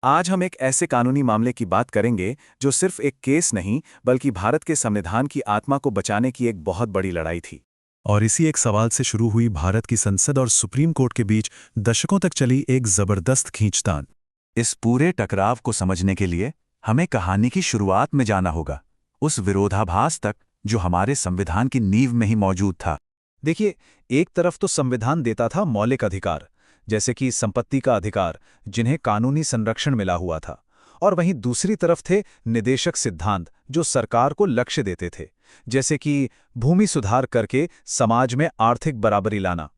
आज हम एक ऐसे कानूनी मामले की बात करेंगे जो सिर्फ एक केस नहीं बल्कि भारत के संविधान की आत्मा को बचाने की एक बहुत बड़ी लड़ाई थी। और इसी एक सवाल से शुरू हुई भारत की संसद और सुप्रीम कोर्ट के बीच दशकों तक चली एक जबरदस्त खींचतान। इस पूरे टकराव को समझने के लिए हमें कहानी की शुरुआत में जाना होगा, उस विरोधाभास तक जो हमारे संविधान की नींव में ही मौजूद था। देखिए, एक तरफ तो संविधान देता था मौलिक अधिकार, जैसे कि संपत्ति का अधिकार, जिन्हें कानूनी संरक्षण मिला हुआ था, और वहीं दूसरी तरफ थे निदेशक सिद्धांत, जो सरकार को लक्ष्य देते थे, जैसे कि भूमि सुधार करके समाज में आर्थिक बराबरी लाना।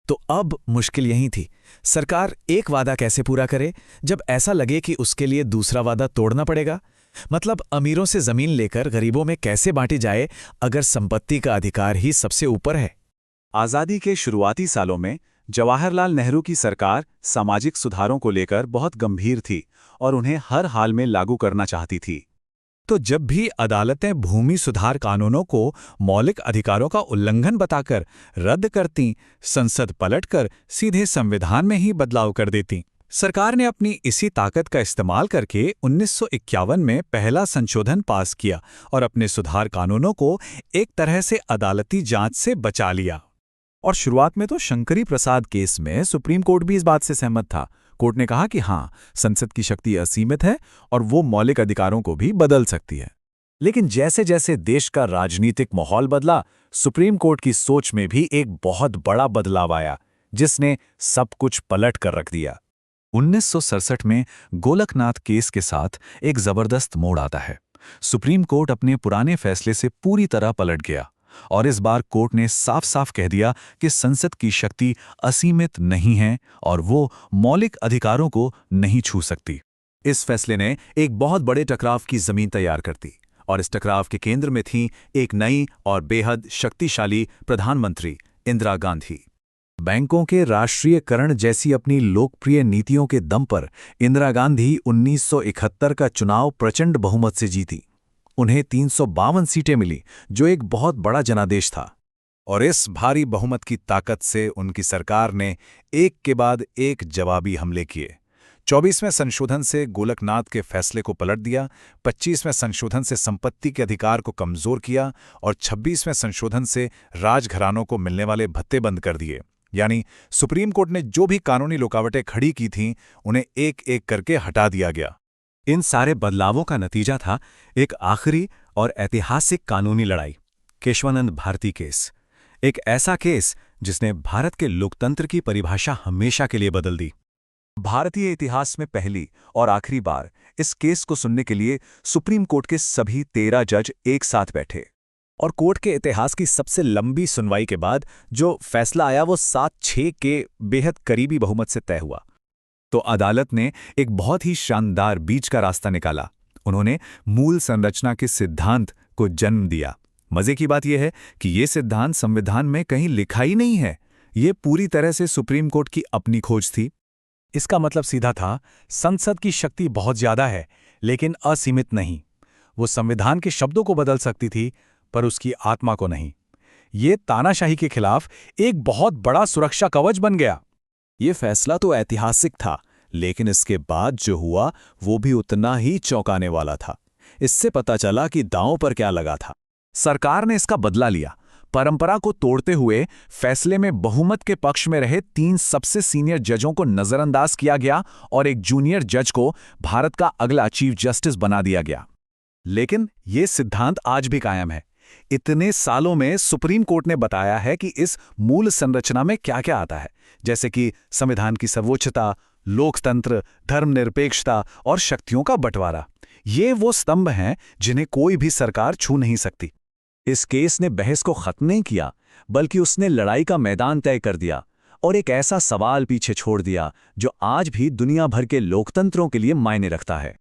तो अब मुश्किल यही थी, सरकार एक वादा कैसे पूरा करे जब ऐसा लगे कि उसके लिए दूसरा वादा तोड़ना पड़ेगा। मतलब अमीरों से जमीन लेकर गरीबों में कैसे बांटी जाए अगर संपत्ति का अधिकार ही सबसे ऊपर है। आज़ादी के शुरुआती सालों में जवाहरलाल नेहरू की सरकार सामाजिक सुधारों को लेकर बहुत गंभीर थी और उन्हें हर हाल में लागू करना चाहती थी। तो जब भी अदालतें भूमि सुधार कानूनों को मौलिक अधिकारों का उल्लंघन बताकर रद्द करतीं, संसद पलटकर सीधे संविधान में ही बदलाव कर देतीं। सरकार ने अपनी इसी ताकत का इस्तेमाल करके 1951 में पहला संशोधन पास किया और अपने सुधार कानूनों को एक तरह से अदालती जांच से बचा लिया। और शुरुआत में तो शंकरी प्रसाद केस में सुप्रीम कोर्ट भी इस बात से सहमत था। कोर्ट ने कहा कि हाँ, संसद की शक्ति असीमित है और वो मौलिक अधिकारों को भी बदल सकती है। लेकिन जैसे जैसे देश का राजनीतिक माहौल बदला, सुप्रीम कोर्ट की सोच में भी एक बहुत बड़ा बदलाव आया, जिसने सब कुछ पलट कर रख दिया। 1967 में गोलकनाथ केस के साथ एक जबरदस्त मोड़ आता है। सुप्रीम कोर्ट अपने पुराने फैसले से पूरी तरह पलट गया और इस बार कोर्ट ने साफ साफ कह दिया कि संसद की शक्ति असीमित नहीं है और वो मौलिक अधिकारों को नहीं छू सकती। इस फैसले ने एक बहुत बड़े टकराव की जमीन तैयार कर दी और इस टकराव के केंद्र में थी एक नई और बेहद शक्तिशाली प्रधानमंत्री इंदिरा गांधी। बैंकों के राष्ट्रीयकरण जैसी अपनी लोकप्रिय नीतियों के दम पर इंदिरा गांधी 1971 का चुनाव प्रचंड बहुमत से जीती। उन्हें 352 सीटें मिली, जो एक बहुत बड़ा जनादेश था। और इस भारी बहुमत की ताकत से उनकी सरकार ने एक के बाद एक जवाबी हमले किए। 24वें संशोधन से गोलकनाथ के फैसले को पलट दिया, 25वें संशोधन से संपत्ति के अधिकार को कमजोर किया और 26वें संशोधन से राजघरानों को मिलने वाले भत्ते बंद कर दिए। यानी सुप्रीम कोर्ट ने जो भी कानूनी रुकावटें खड़ी की थीं, उन्हें एक एक करके हटा दिया गया। इन सारे बदलावों का नतीजा था एक आखिरी और ऐतिहासिक कानूनी लड़ाई, केशवानंद भारती केस। एक ऐसा केस जिसने भारत के लोकतंत्र की परिभाषा हमेशा के लिए बदल दी। भारतीय इतिहास में पहली और आखिरी बार इस केस को सुनने के लिए सुप्रीम कोर्ट के सभी 13 जज एक साथ बैठे और कोर्ट के इतिहास की सबसे लंबी सुनवाई के बाद जो फैसला आया वो 7-6 के बेहद करीबी बहुमत से तय हुआ। तो अदालत ने एक बहुत ही शानदार बीच का रास्ता निकाला। उन्होंने मूल संरचना के सिद्धांत को जन्म दिया। मजे की बात यह है कि ये सिद्धांत संविधान में कहीं लिखा ही नहीं है, ये पूरी तरह से सुप्रीम कोर्ट की अपनी खोज थी। इसका मतलब सीधा था, संसद की शक्ति बहुत ज्यादा है लेकिन असीमित नहीं। वो संविधान के शब्दों को बदल सकती थी पर उसकी आत्मा को नहीं। ये तानाशाही के खिलाफ एक बहुत बड़ा सुरक्षा कवच बन गया। ये फैसला तो ऐतिहासिक था, लेकिन इसके बाद जो हुआ वो भी उतना ही चौंकाने वाला था। इससे पता चला कि दांव पर क्या लगा था। सरकार ने इसका बदला लिया। परंपरा को तोड़ते हुए फैसले में बहुमत के पक्ष में रहे 3 सबसे सीनियर जजों को नजरअंदाज किया गया और एक जूनियर जज को भारत का अगला चीफ जस्टिस बना दिया गया। लेकिन ये सिद्धांत आज भी कायम है। इतने सालों में सुप्रीम कोर्ट ने बताया है कि इस मूल संरचना में क्या-क्या आता है, जैसे कि संविधान की सर्वोच्चता, लोकतंत्र, धर्मनिरपेक्षता और शक्तियों का बंटवारा। ये वो स्तंभ हैं जिन्हें कोई भी सरकार छू नहीं सकती। इस केस ने बहस को खत्म नहीं किया, बल्कि उसने लड़ाई का मैदान तय कर दिया और एक ऐसा सवाल पीछे छोड़ दिया जो आज भी दुनिया भर के लोकतंत्रों के लिए मायने रखता है।